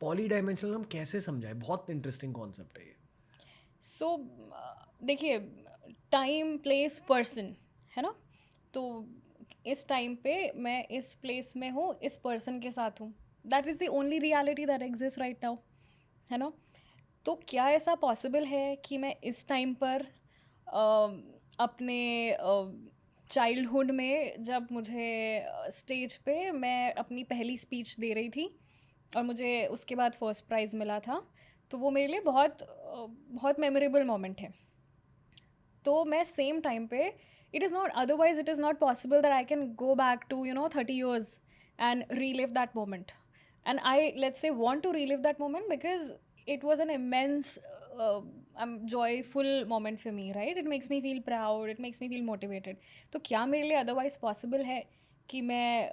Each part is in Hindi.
पॉली डायमेंशनल हम कैसे समझाएं? बहुत इंटरेस्टिंग कॉन्सेप्ट है ये। सो देखिए, टाइम प्लेस पर्सन है ना, तो इस टाइम पे मैं इस प्लेस में हूँ, इस पर्सन के साथ हूँ, that is the only reality that exist right now, है ना। तो क्या ऐसा पॉसिबल है कि मैं इस टाइम पर अपने चाइल्डहुड में, जब मुझे स्टेज पे मैं अपनी पहली स्पीच दे रही थी और मुझे उसके बाद फर्स्ट प्राइज़ मिला था, तो वो मेरे लिए बहुत मेमोरेबल मोमेंट है। तो मैं सेम टाइम पे, it is not, otherwise it is not possible that I can go back to 30 years and relive that moment. And I, let's say, want to relive that moment because it was an immense joyful moment for me, right? It makes me feel proud, it makes me feel motivated. तो क्या मेरे लिए अदरवाइज पॉसिबल है कि मैं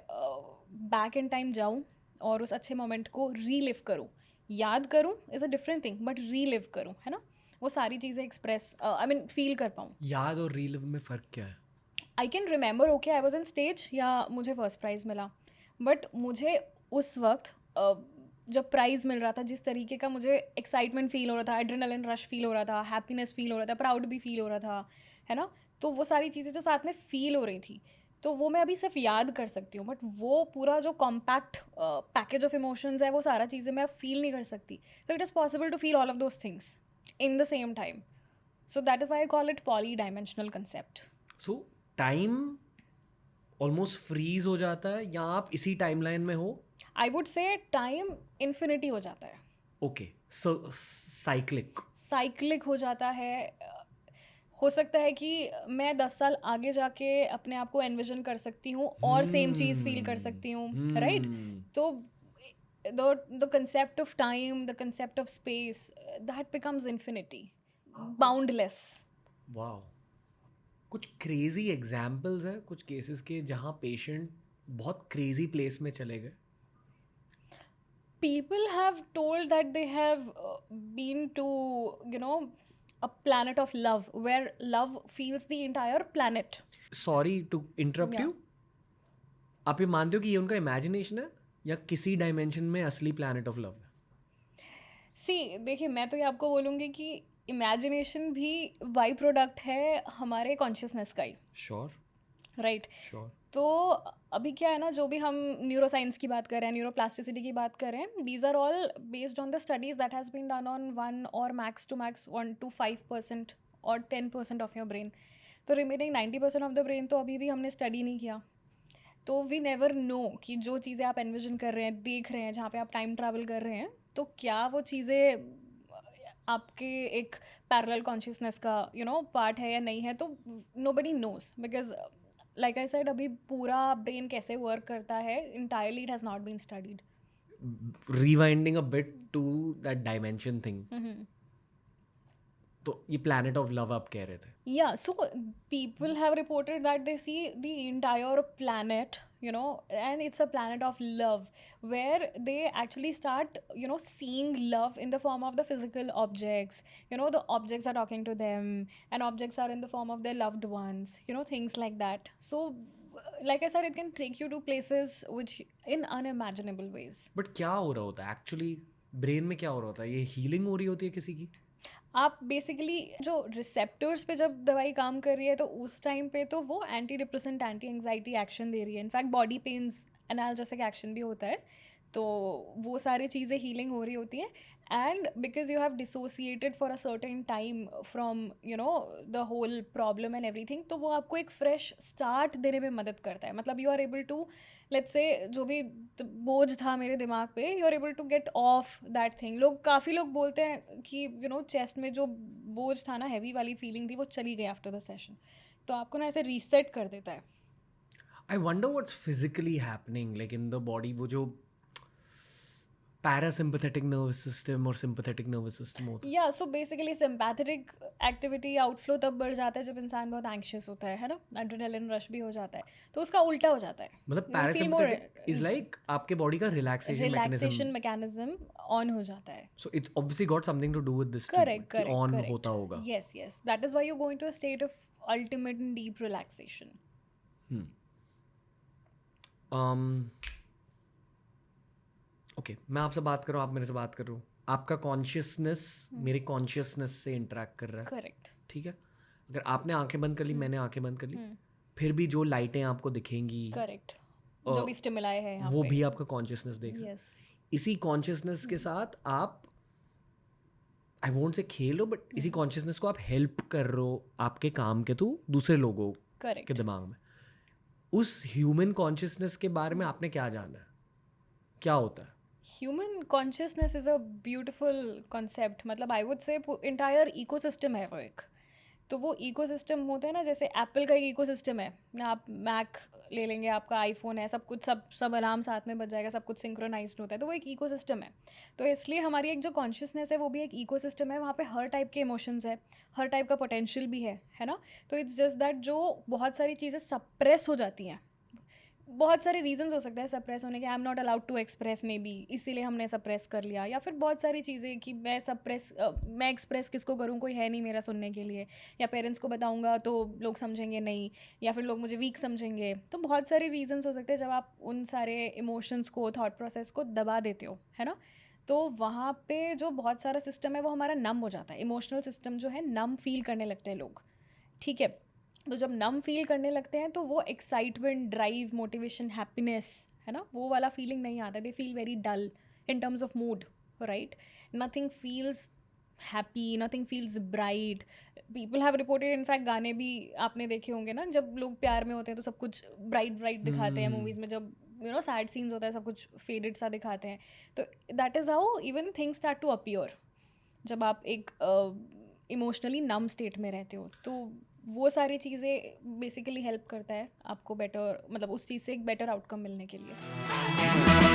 बैक इन टाइम जाऊँ और उस अच्छे मोमेंट को रीलिव करूँ? याद करूँ is a different thing, but relive करूँ, है ना, वो सारी चीज़ें एक्सप्रेस, आई मीन फील कर पाऊँ। याद और रीलिव में फ़र्क क्या है? I can remember, okay I was on stage या मुझे फर्स्ट प्राइज़ मिला, बट मुझे उस वक्त जब प्राइज़ मिल रहा था, जिस तरीके का मुझे एक्साइटमेंट फील हो रहा था, एड्रेनलिन रश फील हो रहा था, हैप्पीनेस फील हो रहा था, प्राउड भी फील हो रहा था, है ना, तो वो सारी चीज़ें जो साथ में फील हो रही थी, तो वो मैं अभी सिर्फ याद कर सकती हूँ, बट वो पूरा जो कॉम्पैक्ट पैकेज ऑफ इमोशंस है, वो सारा चीज़ें मैं फील नहीं कर सकती. तो it is possible to feel all of those things in the same time. So that is why I call it poly-dimensional concept. So time almost freeze हो जाता है या आप इसी टाइमलाइन में हो? I would say time infinity हो जाता है, ओके, साइक्लिक। साइक्लिक हो जाता है. हो सकता है कि मैं 10 साल आगे जाके अपने आप को एनविजन कर सकती हूँ और सेम चीज़ फील कर सकती हूँ, राइट. तो the concept of time, the concept of space, that becomes infinity, boundless. Wow! कुछ क्रेजी एग्जाम्पल्स हैं कुछ केसेस के जहाँ पेशेंट बहुत क्रेजी प्लेस में चले गए? People have told that they have been to, a planet of love where love feels the entire planet. Sorry to interrupt Yeah. You, आप ये मानते हो कि ये उनका इमेजिनेशन है या किसी डायमेंशन में असली प्लैनेट ऑफ लव है? See, देखिए, मैं तो ये आपको बोलूँगी कि इमेजिनेशन भी बाई प्रोडक्ट है हमारे कॉन्शियसनेस का ही, श्योर, राइट. श्योर। तो अभी क्या है ना, जो भी हम न्यूरोसाइंस की बात कर रहे हैं, न्यूरोप्लास्टिसिटी की बात कर रहे हैं, these are all based on the studies that has been done on 1 और मैक्स टू मैक्स 1 to 5% और 10% ऑफ योर ब्रेन. तो रिमेनिंग 90% ऑफ द ब्रेन तो अभी भी हमने स्टडी नहीं किया. तो वी नेवर नो कि जो चीज़ें आप एनविजन कर रहे हैं, देख रहे हैं, जहाँ पे आप टाइम ट्रैवल कर रहे हैं, तो क्या वो चीज़ें आपके एक पैरेलल कॉन्शियसनेस का पार्ट है या नहीं है. तो nobody knows, because like I said, अभी पूरा ब्रेन कैसे वर्क करता है entirely, it has not been studied. Rewinding a bit to that dimension thing, तो ये प्लैनेट ऑफ लव आप कह रहे थे? Yeah, so people have reported that they see the entire planet, and it's a planet of love where they actually start, seeing love in the form of the physical objects. The objects are talking to them, and objects are in the form of their loved ones, things like that. So, like I said, it can take you to places which in unimaginable ways. But क्या हो रहा होता है एक्चुअली? ब्रेन में क्या हो रहा होता है? ये हीलिंग हो रही होती है किसी की? आप बेसिकली जो रिसेप्टर्स पे जब दवाई काम कर रही है, तो उस टाइम पे तो वो anti depressant, anti anxiety action दे रही है. In fact body pains analgesic action भी होता है. तो वो सारी चीज़ें हीलिंग हो रही होती हैं. And because you have dissociated for a certain time from the whole problem and everything, तो वो आपको एक फ्रेश स्टार्ट देने में मदद करता है. मतलब you are able to, let's say, जो भी बोझ था मेरे दिमाग पे, you are able to get off that thing. काफ़ी लोग बोलते हैं कि चेस्ट में जो बोझ था ना, हैवी वाली फीलिंग थी, वो चली गई आफ्टर द सेशन. तो आपको ना ऐसे रीसेट कर देता है. I wonder what's physically happening like in the body, वो जो पैरासिम्पथेटिक नर्वस सिस्टम और सिंपथेटिक नर्वस सिस्टम होता है। या so basically sympathetic activity outflow तब बढ़ जाता है जब इंसान बहुत एंग्शियस होता है ना, एड्रेनलिन रश भी हो जाता है, तो उसका उल्टा हो जाता है. मतलब you feel more parasympathetic is like आपके बॉडी का relaxation mechanism. Relaxation mechanism on हो जाता है. So it's obviously got something to do with this treatment correct, कि करेक्ट, ऑन करेक्ट. होता होगा। Yes, yes, that is why you going to a state of ultimate and deep relaxation. um okay, मैं आपसे बात कर रहा हूँ, आप मेरे से बात कर रहे हो, आपका कॉन्शियसनेस मेरे कॉन्शियसनेस से इंटरेक्ट कर रहा है, करेक्ट। ठीक है? अगर आपने आंखें बंद कर ली, मैंने आंखें बंद कर ली, फिर भी जो लाइटें आपको दिखेंगी करेक्ट, अ, जो भी स्टिमुलाई है यहाँ वो पे। भी आपका कॉन्शियसनेस देख रहा है। यस। इसी कॉन्शियसनेस के साथ आप, आई वोंट से खेल रहे हो, बट इसी कॉन्शियसनेस को आप हेल्प कर रहे हो आपके काम के थ्रू दूसरे लोगों के करेक्ट। दिमाग में। उस ह्यूमन कॉन्शियसनेस के बारे में आपने क्या जाना है, क्या होता है? Human consciousness is a beautiful concept. मतलब I would say entire ecosystem है वो एक। तो वो इकोसिस्टम होता है ना, जैसे एप्पल का एक इकोसिस्टम है, आप मैक ले लेंगे, आपका आईफोन है, सब कुछ सब अलार्म साथ में बज जाएगा, सब कुछ सिंक्रोनाइज्ड होता है, तो वो एक इकोसिस्टम है। तो इसलिए हमारी एक जो कॉन्शियसनेस है वो भी एक इकोसिस्टम है, वहाँ पे हर टाइप के इमोशंस है, हर टाइप का पोटेंशियल भी है ना। तो इट्स जस्ट दैट जो बहुत सारी चीज़ें सप्रेस हो जाती हैं, बहुत सारे रीजंस हो सकते हैं सप्रेस होने के, I am not allowed to express may be, इसीलिए हमने सप्रेस कर लिया, या फिर बहुत सारी चीज़ें कि मैं एक्सप्रेस किसको करूँ, कोई है नहीं मेरा सुनने के लिए, या पेरेंट्स को बताऊँगा तो लोग समझेंगे नहीं, या फिर लोग मुझे वीक समझेंगे। तो बहुत सारे रीजंस हो सकते हैं जब आप उन सारे इमोशंस को, थॉट प्रोसेस को दबा देते हो, है ना। तो वहाँ पे जो बहुत सारा सिस्टम है वो हमारा नम हो जाता है, इमोशनल सिस्टम जो है नम फील करने लगते हैं लोग, ठीक है। तो जब नम फील करने लगते हैं तो वो एक्साइटमेंट, ड्राइव, मोटिवेशन, हैप्पीनेस, है ना, वो वाला फीलिंग नहीं आता। They feel very dull in terms of mood, right. Nothing feels happy, nothing feels bright. People have reported, in fact गाने भी आपने देखे होंगे ना, जब लोग प्यार में होते हैं तो सब कुछ ब्राइट ब्राइट दिखाते हैं मूवीज़ में, जब सैड सीन्स होता है सब कुछ फेडेड सा दिखाते हैं। तो that is how even things start to appear जब आप एक इमोशनली नम स्टेट में रहते हो। तो वो सारी चीज़ें बेसिकली हेल्प करता है आपको बेटर, मतलब उस चीज़ से एक बेटर आउटकम मिलने के लिए।